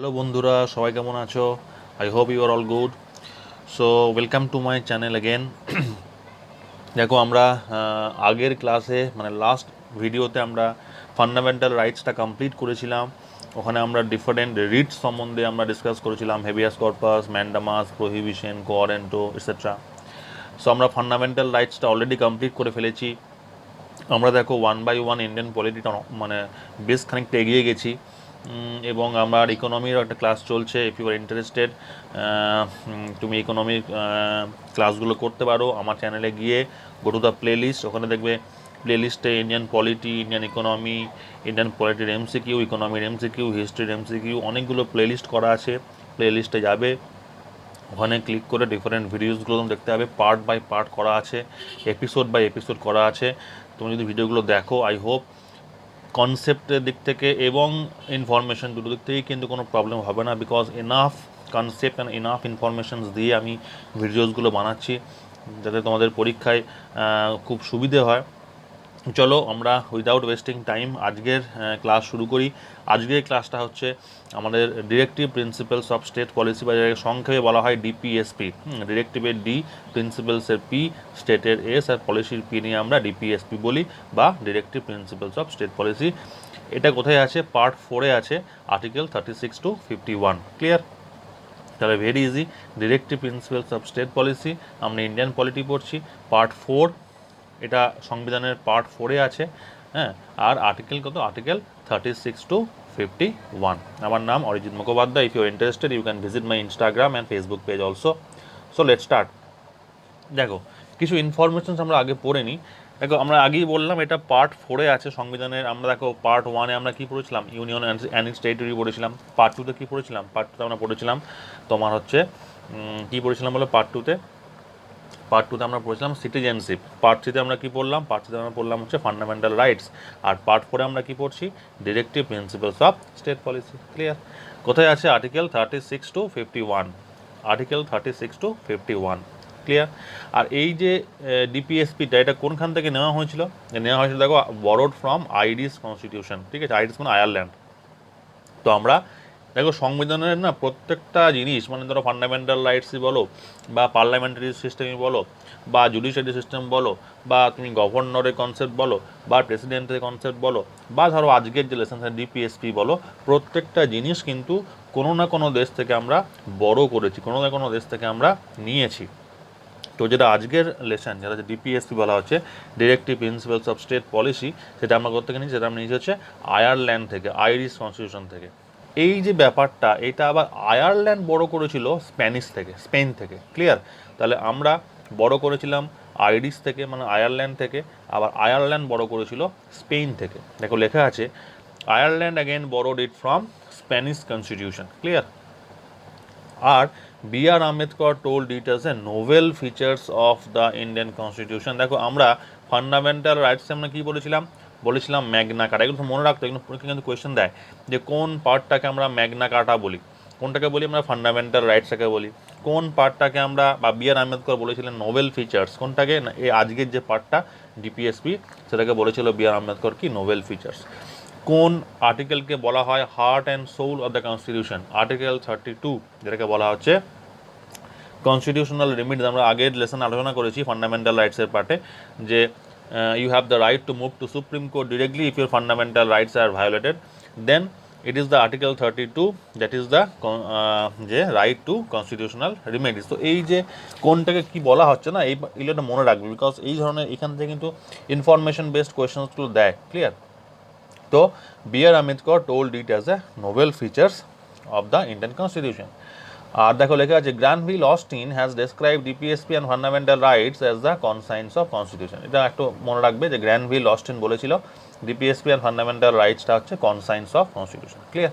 Hello বন্ধুরা, সবাই কেমন আছো? I hope you are all good. So welcome to my channel again. দেখো আমরা আগের ক্লাসে মানে লাস্ট ভিডিওতে আমরা ফান্ডামেন্টাল রাইটসটা কমপ্লিট করেছিলাম। ওখানে আমরা ডিফারেন্ট রিটস সম্বন্ধে আমরা ডিসকাস করেছিলাম, habeas corpus, mandamus, prohibition, কোয়ারেন্টো etcetera. So আমরা ফান্ডামেন্টাল রাইটসটা অলরেডি কমপ্লিট করে ফেলেছি। আমরা দেখো ওয়ান বাই ওয়ান ইন্ডিয়ান পলিটিটা মানে বেশ খানিকটা এগিয়ে গেছি। এবং আমার ইকোনমির একটা ক্লাস চলছে। ইফ ইউ আর ইন্টারেস্টেড, তুমি ইকোনমির ক্লাসগুলো করতে পারো আমার চ্যানেলে গিয়ে। Go to the playlist, ওখানে দেখবে প্লে লিস্টে Indian polity, Indian economy, Indian পলিটির এমসিকিউ, ইকোনমির এমসিকিউ, হিস্ট্রির এমসিকিউ, অনেকগুলো প্লে লিস্ট করা আছে। প্লে লিস্টে যাবে, ওখানে ক্লিক করে ডিফারেন্ট ভিডিওসগুলো তুমি দেখতে হবে। পার্ট বাই পার্ট করা আছে, এপিসোড বাই এপিসোড করা আছে। তুমি যদি ভিডিওগুলো দেখো, আই হোপ কনসেপ্টের দিক থেকে এবং ইনফরমেশন দুটো দিক থেকেই কিন্তু কোনো প্রবলেম হবে না, because enough concept and enough informations দিয়ে আমি ভিডিওসগুলো বানাচ্ছি যাতে তোমাদের পরীক্ষায় খুব সুবিধে হয়। চলো আমরা উইদাউট ওয়েস্টিং টাইম আজকের ক্লাস শুরু করি। আজকের ক্লাসটা হচ্ছে আমাদের directive principles of state policy, বা সংক্ষেপে বলা হয় ডিপিএসপি। ডিরেক্টিভের ডি, প্রিন্সিপালসের পি, স্টেটের এস, আর পলিসির পি নিয়ে আমরা ডিপিএসপি বলি, বা directive principles of state policy. এটা কোথায় আছে? পার্ট 4-এ আছে, আর্টিকেল 36 to 51। ক্লিয়ার? তাহলে very easy. Directive principles of state policy, আমরা ইন্ডিয়ান পলিটি পড়ছি, পার্ট 4। এটা সংবিধানের পার্ট 4-এ আছে। হ্যাঁ, আর আর্টিকেল কত? Article 36 to 51। আমার নাম Arijit Mukhopadhyay. If you are interested you can visit my Instagram and Facebook page also. So let's start. দেখো, কিছু ইনফরমেশনস আমরা আগে পড়ে নিই। দেখো, আমরা আগেই বললাম এটা পার্ট 4-এ আছে সংবিধানের। আমরা দেখো পার্ট 1-এ আমরা কী পড়েছিলাম? ইউনিয়ন অ্যান্ড ইটস টেরিটরি পড়েছিলাম। পার্ট 2-তে কী পড়েছিলাম? পার্ট 2-তে আমরা পড়েছিলাম তোমার হচ্ছে কী পড়েছিলাম বলো? পার্ট টুতে আমরা পড়েছিলাম সিটিজেনশিপ। পার্ট 3-তে আমরা কী পড়লাম? পার্ট 3-তে আমরা পড়লাম হচ্ছে ফান্ডামেন্টাল রাইটস। আর পার্ট 4-এ আমরা কী পড়ছি? Directive principles of state policy. Clear? কোথায় আছে? Article 36 to 51। Article 36 to 51। Clear? আর এই যে ডিপিএসপিটা, এটা কোনখান থেকে নেওয়া হয়েছিল? দেখো, বরোড ফ্রম আইরিশ কনস্টিটিউশন। ঠিক আছে? আইরিশ মানে আয়ারল্যান্ড। তো আমরা দেখো সংবিধানের না প্রত্যেকটা জিনিস, মানে ধরো ফান্ডামেন্টাল রাইটসই বলো, বা পার্লামেন্টারি সিস্টেমই বলো, বা জুডিশিয়ারি সিস্টেম বলো, বা তুমি গভর্নরের কনসেপ্ট বলো, বা প্রেসিডেন্টের কনসেপ্ট বলো, বা ধরো আজকের যে লেসন ডিপিএসপি বলো, প্রত্যেকটা জিনিস কিন্তু কোনো না কোনো দেশ থেকে আমরা বড় করেছি, কোনো না কোনো দেশ থেকে আমরা নিয়েছি। তো যেটা আজকের লেসন, যেটা ডিপিএসপি বলা হচ্ছে, directive principles of state policy, সেটা আমরা কোথা থেকে নিয়েছি? সেটা আমরা নিয়েছি হচ্ছে আয়ারল্যান্ড থেকে, আইরিশ কনস্টিটিউশন থেকে। এই যে ব্যাপারটা, এটা আবার আয়ারল্যান্ড বড় করেছিল স্পেন থেকে। ক্লিয়ার? তাহলে আমরা বড় করেছিলাম আইরিশ থেকে, মানে আয়ারল্যান্ড থেকে, আবার আয়ারল্যান্ড বড় করেছিল স্পেন থেকে। দেখো লেখা আছে, Ireland again borrowed it from Spanish constitution. Clear? আর B R Ambedkar told it as a novel features of the Indian constitution. দেখো, আমরা ফান্ডামেন্টাল রাইটসে আমরা কী বলেছিলাম ম্যাগনা কার্টা। এগুলো মনে রাখতো, এগুলো পরীক্ষা কিন্তু কোয়েশ্চেন দেয় যে কোন পার্টটাকে আমরা ম্যাগনা কার্টা বলি, কোনটাকে বলি আমরা ফান্ডামেন্টাল রাইটসটাকে বলি, কোন পার্টটাকে আমরা, বা বি আর আম্বেদকর বলেছিলেন নোভেল ফিচার্স, কোনটাকে না এই আজকের যে পার্টটা ডিপিএসপি, সেটাকে বলেছিল বি আর আম্বেদকর কি নোভেল ফিচার্স। কোন আর্টিকেলকে বলা হয় heart and soul of the constitution? Article 32, যেটাকে বলা হচ্ছে কনস্টিটিউশনাল রেমিডিজ। আমরা আগের লেসন আলোচনা করেছি ফান্ডামেন্টাল রাইটসের পার্টে, যে you have the right to move to Supreme Court directly if your fundamental rights are violated, then it is the article 32, that is the যে রাইট টু কনস্টিটিউশনাল রেমেডিস। তো এই যে কোনটাকে কি বলা হচ্ছে না, এইগুলোটা মনে রাখবে, বিকজ এই ধরনের এখান থেকে কিন্তু ইনফরমেশন বেসড কোয়েশ্চেন্সগুলো দেয়। ক্লিয়ার? তো B R Ambedkar told it as a novel features of the Indian constitution. আর দেখো লেখা আছে, Granville Austin has describe DPSP and fundamental rights as the conscience of constitution. এটা একটু মনে রাখবে যে গ্রানভিল অস্টিন বলেছিল ডিপিএসপি অ্যান্ড ফান্ডামেন্টাল রাইটসটা হচ্ছে কনসাইন্স অফ কনস্টিটিউশন। ক্লিয়ার?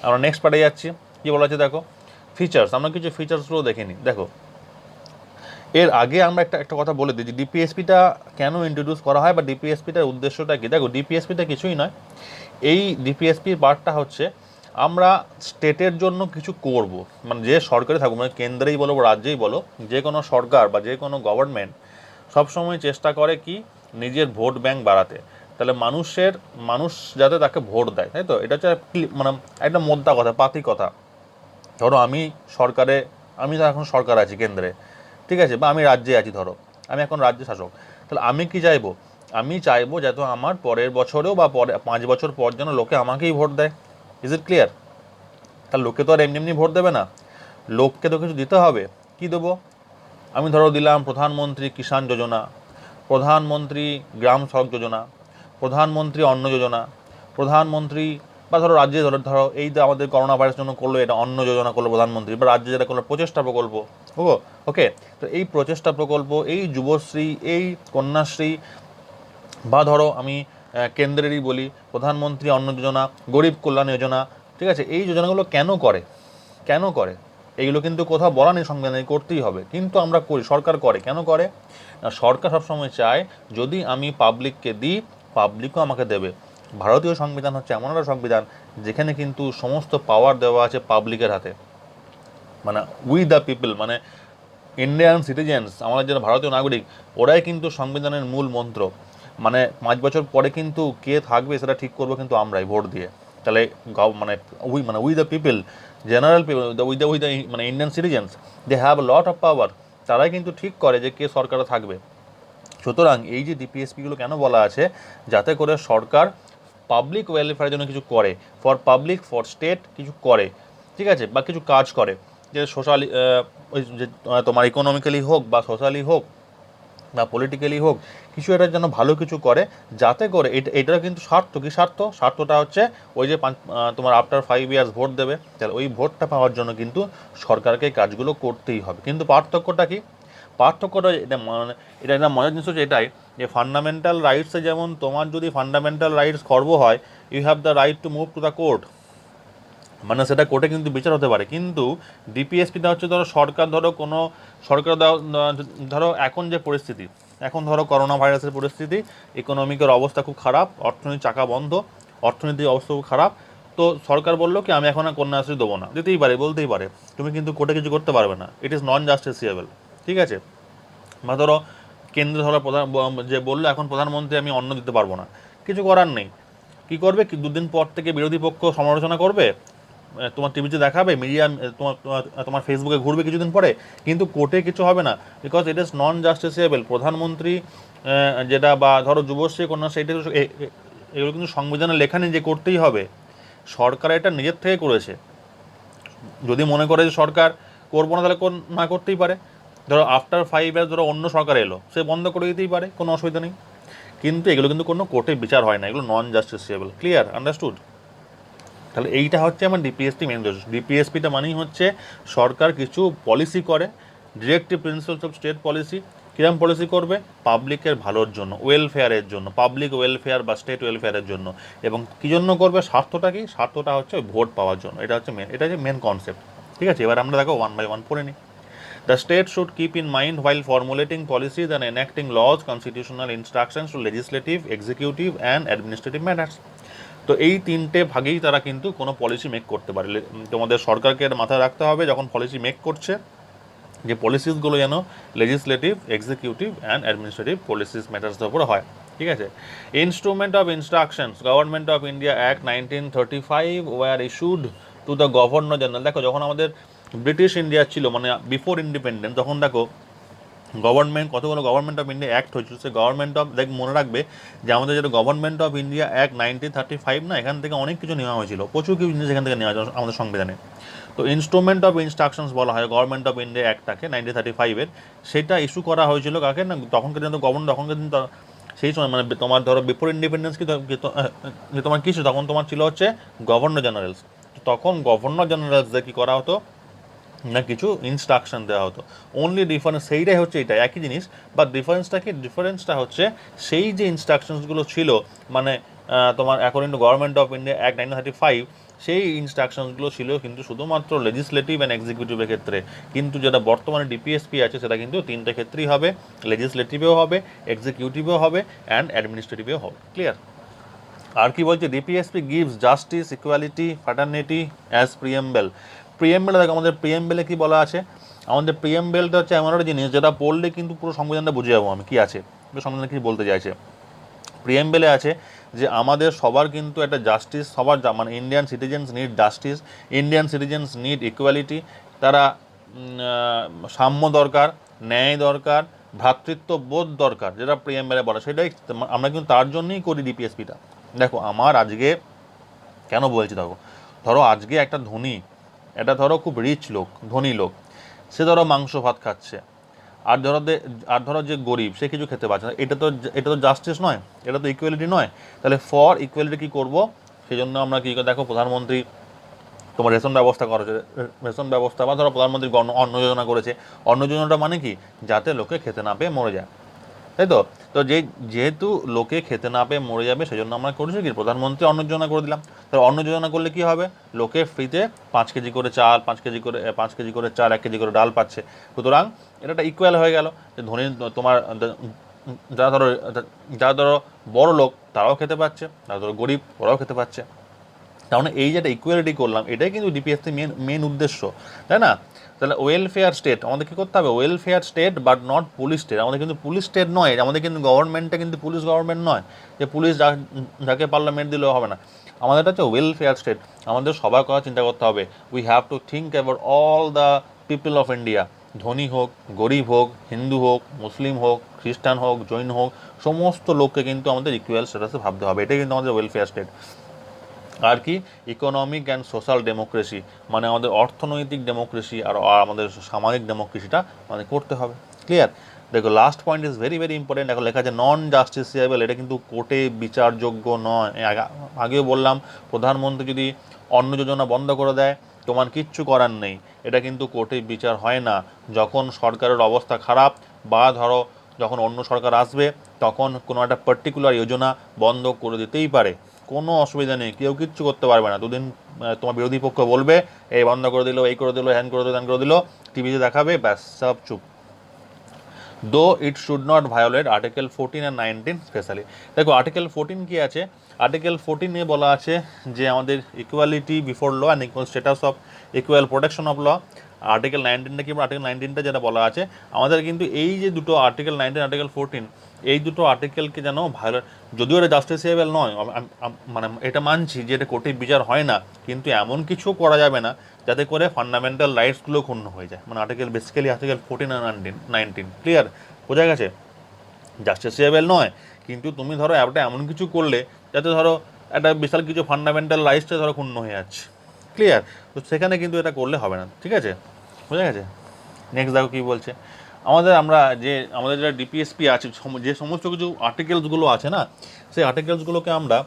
আমরা নেক্সট পার্টে যাচ্ছি। কী বলা আছে দেখো, ফিচার্স। আমরা কিছু ফিচার্সগুলো দেখে নিই। দেখো, এর আগে আমরা একটা কথা বলে দিই যে ডিপিএসপিটা কেন ইন্ট্রোডিউস করা হয়, বা ডিপিএসপিটার উদ্দেশ্যটা কী। দেখো, ডিপিএসপিটা কিছুই নয়, এই ডিপিএসপির পার্টটা হচ্ছে আমরা স্টেটের জন্য কিছু করব, মানে যে সরকারে থাকুক, মানে কেন্দ্রেই বলো বা রাজ্যেই বলো, যে কোনো সরকার বা যে কোনো গভর্নমেন্ট সবসময় চেষ্টা করে কি নিজের ভোট ব্যাংক বাড়াতে। তাহলে মানুষ যাতে তাকে ভোট দেয়, তাই তো? এটা হচ্ছে মানে একটা মোদ্দা কথা, পাতি কথা। ধরো আমি সরকারে, আমি তো এখন সরকার আছি কেন্দ্রে, ঠিক আছে, বা আমি রাজ্যে আছি, ধরো আমি এখন রাজ্য শাসক, তাহলে আমি কি চাইবো? আমি চাইবো যাতে আমার পরের বছরেও বা পরে 5 বছর পর যেন লোকে আমাকেই ভোট দেয়। Is it clear? তাহলে লোকে তো আর এমনি এমনি ভোট দেবে না, লোককে তো কিছু দিতে হবে। কি দেবো? আমি ধরো দিলাম প্রধানমন্ত্রী কিষাণ যোজনা, প্রধানমন্ত্রী গ্রাম সড়ক যোজনা, প্রধানমন্ত্রী অন্ন যোজনা, প্রধানমন্ত্রী, বা ধরো রাজ্যে ধরো ধরো এই যে আমাদের করোনা ভাইরাস জন্য করলো এটা অন্ন যোজনা করলো প্রধানমন্ত্রী, বা রাজ্যে যেটা করলো প্রচেষ্টা প্রকল্প। ওকে, তো এই প্রচেষ্টা প্রকল্প, এই যুবশ্রী, এই কন্যাশ্রী, বা ধরো আমি কেন্দ্রেরই বলি প্রধানমন্ত্রী অন্ন যোজনা, গরিব কল্যাণ যোজনা, ঠিক আছে, এই যোজনাগুলো কেন করে? কেন করে? এইগুলো কিন্তু কোথাও বলা নেই সংবিধানে, করতেই হবে, কিন্তু আমরা করি, সরকার করে। কেন করে না? সরকার সবসময় চায় যদি আমি পাবলিককে দিই, পাবলিকও আমাকে দেবে। ভারতীয় সংবিধান হচ্ছে এমন একটা সংবিধান যেখানে কিন্তু সমস্ত পাওয়ার দেওয়া আছে পাবলিকের হাতে, মানে উই দ্য পিপল, মানে ইন্ডিয়ান সিটিজেন্স, আমাদের যারা ভারতীয় নাগরিক, ওরাই কিন্তু সংবিধানের মূল মন্ত্র। মানে 5 বছর পরে কিন্তু কে থাকবে সেটা ঠিক করবো কিন্তু আমরাই ভোট দিয়ে। তাহলে we the people, general people, we the মানে Indian citizens, they have lot of power. তারাই কিন্তু ঠিক করে যে কে সরকারে থাকবে। সুতরাং এই যে ডিপিএসপিগুলো কেন বলা আছে? যাতে করে সরকার পাবলিক ওয়েলফেয়ারের জন্য কিছু করে, ফর পাবলিক, ফর স্টেট কিছু করে, ঠিক আছে, বা কিছু কাজ করে, যে সোশ্যালি, ওই যে তোমার ইকোনমিক্যালি হোক বা সোশ্যালি হোক বা পলিটিক্যালি হোক, কিছু এটা যেন ভালো কিছু করে, যাতে করে এটার কিন্তু স্বার্থ, কি স্বার্থ? স্বার্থটা হচ্ছে ওই যে তোমার আফটার 5 ইয়ার্স ভোট দেবে, তাহলে ওই ভোটটা পাওয়ার জন্য কিন্তু সরকারকে কাজগুলো করতেই হবে। কিন্তু পার্থক্যটা কি? পার্থক্যটা এটা মানে এটা একটা মজার জিনিস হচ্ছে এটাই, যে ফান্ডামেন্টাল রাইটসে যেমন তোমার যদি ফান্ডামেন্টাল রাইটস খর্ব হয়, you have the right to move to the court, মানে সেটা কোর্টে কিন্তু বিচার হতে পারে। কিন্তু ডিপিএসপিটা হচ্ছে ধরো সরকার, ধরো কোনো সরকার ধরো এখন যে পরিস্থিতি, এখন ধরো করোনা ভাইরাসের পরিস্থিতি, ইকোনমিকের অবস্থা খুব খারাপ, অর্থনীতির চাকা বন্ধ, অর্থনীতির অবস্থা খুব খারাপ, তো সরকার বললো কি আমি এখন আর কন্যাশ্রী দেবো না, দিতেই পারে, বলতেই পারে, তুমি কিন্তু কোর্টে কিছু করতে পারবে না, ইট ইজ নন জাস্টিসিয়েবল, ঠিক আছে। বা ধরো কেন্দ্র ধরো যে বললো এখন প্রধানমন্ত্রী আমি অন্ন দিতে পারবো না, কিছু করার নেই, কি করবে? দুদিন পর থেকে বিরোধী পক্ষ সমালোচনা করবে, তোমার টিভিতে দেখাবে, মিডিয়া তোমার তোমার তোমার ফেসবুকে ঘুরবে কিছুদিন পরে, কিন্তু কোর্টে কিছু হবে না, বিকজ ইট ইজ নন জাস্টিসিয়েবল। প্রধানমন্ত্রী যেটা, বা ধরো যুবশ্রী কন্যাশ্রী, এটা এগুলো কিন্তু সংবিধানে লেখা নেই যে করতেই হবে, সরকার এটা নিজের থেকে করেছে। যদি মনে করে যে সরকার করবো না, তাহলে না করতেই পারে। ধরো আফটার 5 ইয়ার্স ধরো অন্য সরকার এলো, সে বন্ধ করে দিতেই পারে, কোনো অসুবিধা নেই। কিন্তু এগুলো কিন্তু কোনো কোর্টে বিচার হয় না, এগুলো নন জাস্টিসিয়েবল। ক্লিয়ার? আন্ডারস্টুড? তাহলে এইটা হচ্ছে আমার ডিপিএসপি মেন দোষ। ডিপিএসপিটা মানেই হচ্ছে সরকার কিছু পলিসি করে, directive principles of state policy. কিরম পলিসি করবে? পাবলিকের ভালোর জন্য, ওয়েলফেয়ারের জন্য, পাবলিক ওয়েলফেয়ার বা স্টেট ওয়েলফেয়ারের জন্য। এবং কী জন্য করবে? স্বার্থটা কি? স্বার্থটা হচ্ছে ভোট পাওয়ার জন্য। এটা হচ্ছে মেন কনসেপ্ট, ঠিক আছে। এবার আমরা দেখো 1 by 1 পড়ে নিই। The state should keep in mind while formulating policies and enacting laws, constitutional instructions to legislative, executive and administrative matters. তো এই তিনটে ভাগেই তারা কিন্তু কোনো পলিসি মেক করতে পারে। তোমাদের সরকারকে এটা মাথায় রাখতে হবে যখন পলিসি মেক করছে, যে পলিসিসগুলো যেন legislative, executive and administrative policies ম্যাটার্সের উপরে হয়, ঠিক আছে। Instrument of instructions, government of India act 1935 were issued to the governor general. দেখো যখন আমাদের ব্রিটিশ ইন্ডিয়া ছিল, মানে বিফোর ইন্ডিপেন্ডেন্স, তখন দেখো গভর্নমেন্ট, কতগুলো গভর্নমেন্ট অফ ইন্ডিয়া অ্যাক্ট হয়েছিল। সে গভর্নমেন্ট অফ, দেখ মনে রাখবে যে আমাদের যেটা গভর্নমেন্ট অফ ইন্ডিয়া অ্যাক্ট 1935 না, এখান থেকে অনেক কিছু নেওয়া হয়েছিল, প্রচুর কিছু জিনিস এখান থেকে নেওয়া হয়েছিল আমাদের সংবিধানে। তো ইনস্ট্রুমেন্ট অফ ইনস্ট্রাকশনস বলা হয় গভর্নমেন্ট অফ ইন্ডিয়া অ্যাক্টটাকে 1935-এর। সেটা ইস্যু করা হয়েছিল কাকে না, তখনকার কিন্তু গভর্নর, তখনকার দিন সেই সময় মানে তোমার ধরো বিফোর ইন্ডিপেন্ডেন্স কি তোমার কিছু, তখন তোমার ছিল হচ্ছে গভর্নর জেনারেলস। তখন গভর্নর জেনারেলসদের কী করা হতো না, কিছু ইনস্ট্রাকশন দেওয়া হতো। অনলি ডিফারেন্স সেইটাই হচ্ছে, এটা একই জিনিস, বাট ডিফারেন্সটা কি? ডিফারেন্সটা হচ্ছে সেই যে ইনস্ট্রাকশনসগুলো ছিল, মানে তোমার according to government of India act 1935, সেই ইনস্ট্রাকশনসগুলো ছিল কিন্তু শুধুমাত্র লেজিসলেটিভ অ্যান্ড এক্সিকিউটিভের ক্ষেত্রে। কিন্তু যেটা বর্তমানে ডিপিএসপি আছে সেটা কিন্তু তিনটে ক্ষেত্রেই হবে, লেজিসলেটিভেও হবে, এক্সিকিউটিভেও হবে অ্যান্ড অ্যাডমিনিস্ট্রেটিভেও হবে। ক্লিয়ার? আর কি বলছে? DPSP gives justice, equality, fraternity as preamble. প্রিএমবেলে দেখো আমাদের প্রিএমবেলে কি বলা আছে? আমাদের প্রিএমবেলটা হচ্ছে এমন একটা জিনিস যেটা পড়লে কিন্তু পুরো সংবিধানটা বুঝে যাবো আমি কী আছে, সংবিধান কী বলতে চাইছে। প্রিএমবেলে আছে যে আমাদের সবার কিন্তু একটা জাস্টিস, সবার মানে Indian citizens need justice, Indian citizens need equality, তারা সাম্য দরকার, ন্যায় দরকার, ভ্রাতৃত্ববোধ দরকার, যেটা প্রিএমএলে বলা, সেটাই আমরা কিন্তু তার জন্যই করি ডিপিএসপিটা। দেখো আমার আজকে কেন বলছি, দেখো ধরো আজকে একটা ধনী, এটা ধরো খুব রিচ লোক, ধনী লোক, সে ধরো মাংস ভাত খাচ্ছে, আর ধরো যে গরিব সে কিছু খেতে পারছে না, এটা তো জাস্টিস নয়, এটা তো ইকুয়ালিটি নয়। তাহলে ফর ইকুয়ালিটি কী করবো, সেই জন্য আমরা কী দেখো প্রধানমন্ত্রী তোমার রেশন ব্যবস্থা করেছে, রেশন ব্যবস্থা, বা ধরো প্রধানমন্ত্রী অন্ন যোজনা করেছে। অন্ন যোজনাটা মানে কি, যাতে লোকে খেতে না পেয়ে মরে যায়, তাই তো। তো যেহেতু লোকে খেতে না পেয়ে মরে যাবে, সেই জন্য আমরা করেছি কি, প্রধানমন্ত্রী অন্ন যোজনা করে দিলাম। তাহলে অন্ন যোজনা করলে কি হবে, লোকে ফ্রিতে 5 কেজি করে চাল, 5 কেজি করে চাল, 1 কেজি করে ডাল পাচ্ছে। সুতরাং এটা একটা ইকুয়াল হয়ে গেল, যে ধনী তোমার যারা ধরো বড় লোক তারাও খেতে পাচ্ছে, যারা ধরো গরিব ওরাও খেতে পাচ্ছে। তার মানে এই যেটা ইকুয়ালিটি করলাম, এটাই কিন্তু ডিপিএসসি মেন উদ্দেশ্য, তাই না। তাহলে ওয়েলফেয়ার স্টেট আমাদের কী করতে হবে, welfare state but not police state. আমাদের কিন্তু পুলিশ স্টেট নয়, আমাদের কিন্তু গভর্নমেন্টটা কিন্তু পুলিশ গভর্নমেন্ট নয়, যে পুলিশ যাকে পার্লামেন্ট দিলেও হবে না। আমাদের হচ্ছে ওয়েলফেয়ার স্টেট, আমাদের সবার কথা চিন্তা করতে হবে। We have to think about all the people of India, ধনী হোক, গরিব হোক, হিন্দু হোক, মুসলিম হোক, খ্রিস্টান হোক, জৈন হোক, সমস্ত লোককে কিন্তু আমাদের ইকুয়াল স্ট্যাটাসে ভাবতে হবে। এটাই কিন্তু আমাদের ওয়েলফেয়ার স্টেট। আর কি, ইকোনমিক অ্যান্ড সোশ্যাল ডেমোক্রেসি, মানে আমাদের অর্থনৈতিক ডেমোক্রেসি আর আমাদের সামাজিক ডেমোক্রেসিটা মানে করতে হবে। ক্লিয়ার। দেখো last point is very very important. দেখো লেখা আছে নন জাস্টিসিয়েবল, এটা কিন্তু কোর্টে বিচারযোগ্য নয়। আগেও বললাম, প্রধানমন্ত্রী যদি অন্ন যোজনা বন্ধ করে দেয়, তোমার কিচ্ছু করার নেই, এটা কিন্তু কোর্টে বিচার হয় না। যখন সরকারের অবস্থা খারাপ, বা ধরো যখন অন্য সরকার আসবে, তখন কোনো একটা পার্টিকুলার যোজনা বন্ধ করে দিতেই পারে, কোনো অসুবিধা নেই, কেউ কিচ্ছু করতে পারবে না। দুদিন তোমার বিরোধী পক্ষ বলবে এই বন্ধ করে দিল, এই করে দিল, হ্যান করে দিল, ত্যান করে দিল, টিভিতে দেখাবে, ব্যাস সব চুপ। দো it should not violate article 14 and 19 specially. দেখো আর্টিকেল 14 কি আছে, আর্টিকেল 14 এ বলা আছে যে আমাদের equality before law and equal status of equal protection of law. Article 19টা কি, আর্টিকেল 19টা যেটা বলা আছে আমাদের, কিন্তু এই যে দুটো আর্টিকেল 19, আর্টিকেল 14, এই দুটো আর্টিকেলকে যেন ভায়োলেট, যদিও এটা জাস্টিসিয়েবল নয়, মানে এটা মানছি যে এটা কোর্টে বিচার হয় না, কিন্তু এমন কিছু করা যাবে না যাতে করে ফান্ডামেন্টাল রাইটসগুলো ক্ষুণ্ণ হয়ে যায়। মানে আর্টিকেল বেসিক্যালি আর্টিকেল 14 আর 19। ক্লিয়ার, বোঝা গেছে। জাস্টিসিয়েবল নয়, কিন্তু তুমি ধরো একটা এমন কিছু করলে যাতে ধরো একটা বিশাল কিছু ফান্ডামেন্টাল রাইটসটা ধরো ক্ষুণ্ণ হয়ে যাচ্ছে। ক্লিয়ার, তো সেখানে কিন্তু এটা করলে হবে না। ঠিক আছে, বোঝা গেছে। নেক্সট দেখো কী বলছে, আমাদের যেটা ডিপিএসপি আছে, যে সমস্ত কিছু আর্টিকেলসগুলো আছে না, সেই আর্টিকেলসগুলোকে আমরা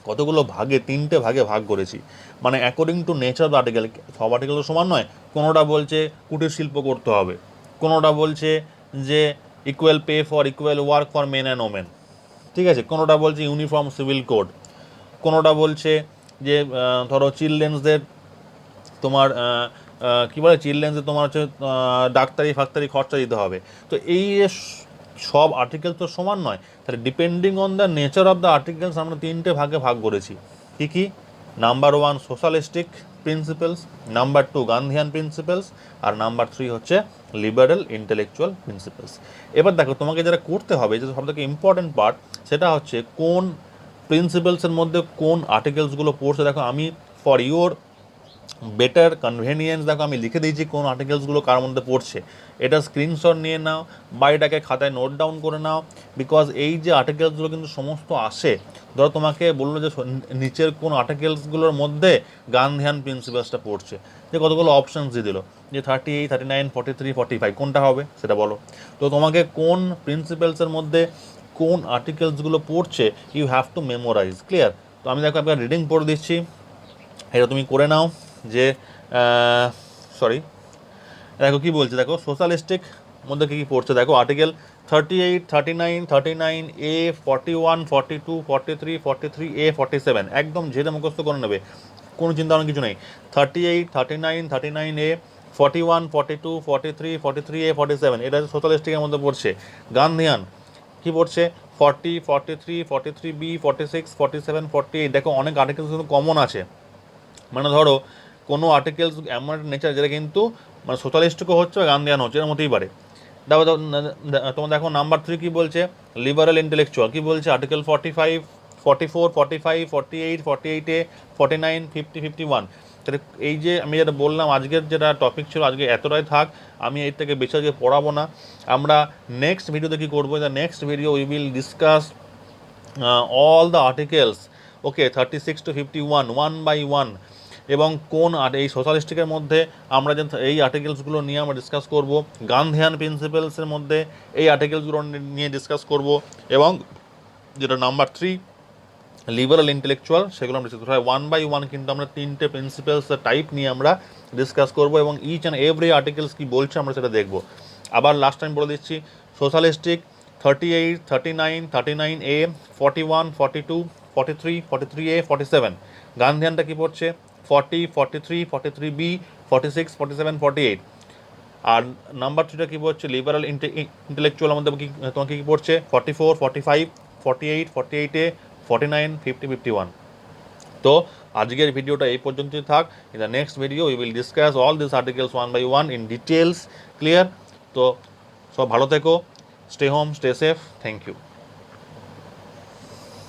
কতগুলো ভাগে, 3টে ভাগে ভাগ করেছি। মানে according to nature of article, সব আর্টিকেল তো সমান নয়। কোনোটা বলছে কুটির শিল্প করতে হবে, কোনোটা বলছে যে equal pay for equal work for men and women, ঠিক আছে, কোনোটা বলছে ইউনিফর্ম সিভিল কোড, কোনোটা বলছে যে ধরো চিলড্রেন্সদের তোমার কী বলে, চিলড্রেন্সদের তোমার হচ্ছে ডাক্তারি খরচা দিতে হবে। তো এই সব আর্টিকেল তো সমান নয়, তাহলে depending on the nature of the articles আমরা 3টে ভাগে ভাগ করেছি। কী কী? Number 1 socialistic principles, number 2 Gandhian principles, আর নাম্বার 3 হচ্ছে লিবারেল ইন্টেলেকচুয়াল প্রিন্সিপালস। এবার দেখো তোমাকে যেটা করতে হবে, যে সবথেকে ইম্পর্টেন্ট পার্ট, সেটা হচ্ছে কোন প্রিন্সিপালসের মধ্যে কোন আর্টিকেলসগুলো পড়ছে। দেখো আমি ফর ইওর বেটার কনভেনিয়েন্স দেখো আমি লিখে দিয়েছি কোন আর্টিকেলসগুলো কার মধ্যে পড়ছে। এটা স্ক্রিনশট নিয়ে নাও বা এটাকে খাতায় নোট ডাউন করে নাও, বিকজ এই যে আর্টিকেলসগুলো কিন্তু সমস্ত আসে, ধরো তোমাকে বললো যে নিচের কোন আর্টিকেলসগুলোর মধ্যে গান্ধিয়ান প্রিন্সিপালসটা পড়ছে, যে কতগুলো অপশানস দিয়ে দিল যে 38, 39, 43, 45, কোনটা হবে সেটা বলো। তো তোমাকে কোন প্রিন্সিপালসের মধ্যে কোন আর্টিকেলসগুলো পড়ছে you have to memorize. Clear. তো আমি দেখো আপনার রিডিং পড়ে দিচ্ছি, এটা তুমি করে নাও। যে দেখো কী বলছে, দেখো সোশ্যালিস্টিক মধ্যে কী কী পড়ছে, দেখো আর্টিকেল 38, 39, 39A, 41, 42, 43, 43A, 47 একদম ঝেড়ে মুখস্থ করে নেবে, কোনো চিন্তা ভাবনা কিছু নেই। 38, 39, 39A, 41, 42, 43, 43A, 47 এটা সোশ্যালিস্টিকের মধ্যে পড়ছে। গান্ধিয়ান কী পড়ছে? 40, 43, 43B, 46, 47, 48। দেখো অনেক আর্টিকেলস কিন্তু কমন আছে, মানে ধরো কোনো আর্টিকেলস এমন একটা নেচার যেটা কিন্তু মানে সোশ্যালিস্টকে হচ্ছে বা গান্ধিয়ান হচ্ছে, এর মতেই পারে। দেখো তোমার দেখো নাম্বার 3 কী বলছে, লিবারেল ইন্টেলেকচুয়াল কী বলছে, আর্টিকেল 45, 44, 45, 48, 48A, 49, 50, 51। তাহলে এই যে আমি যেটা বললাম আজকের যেটা টপিক ছিল আজকে এতটাই থাক, আমি এর থেকে বেশি আজকে পড়াবো না। আমরা নেক্সট ভিডিওতে কী করবো, the next video we will discuss all the articles, okay, 36 to 51 one by one. এবং কোন এই সোশ্যালিস্টিকের মধ্যে আমরা যে এই আর্টিকেলসগুলো নিয়ে আমরা ডিসকাস করব, গান্ধিয়ান প্রিন্সিপালসের মধ্যে এই আর্টিকেলসগুলো নিয়ে ডিসকাস করব, এবং যেটা নাম্বার 3 লিবারাল ইন্টেলেকচুয়াল, সেগুলো আমরা ডিসকাস করবো ওয়ান বাই ওয়ান। কিন্তু আমরা 3টে প্রিন্সিপালস টাইপ নিয়ে আমরা ডিসকাস করব, এবং ইচ অ্যান্ড এভরি আর্টিকেলস কী বলছে আমরা সেটা দেখব। আবার লাস্ট টাইম বলে দিচ্ছি, সোশ্যালিস্টিক 38, 39, 39A, 41, 42, 43, 43A, 47। গান্ধিয়ানটা কী পড়ছে 40, 43, 43B, 46, 47, 48। আর নাম্বার 3টা কী পড়ছে লিবারাল ইন্টেলেকচুয়াল, আমাদের তোমাকে কী পড়ছে 44, 45, 48, 48A, 49, 50, 51। তো আজকের ভিডিওটা এই পর্যন্তই থাক। In the next video we will discuss all this articles one by one in details, clear? তো সব ভালো থেকো, stay home, stay safe, thank you.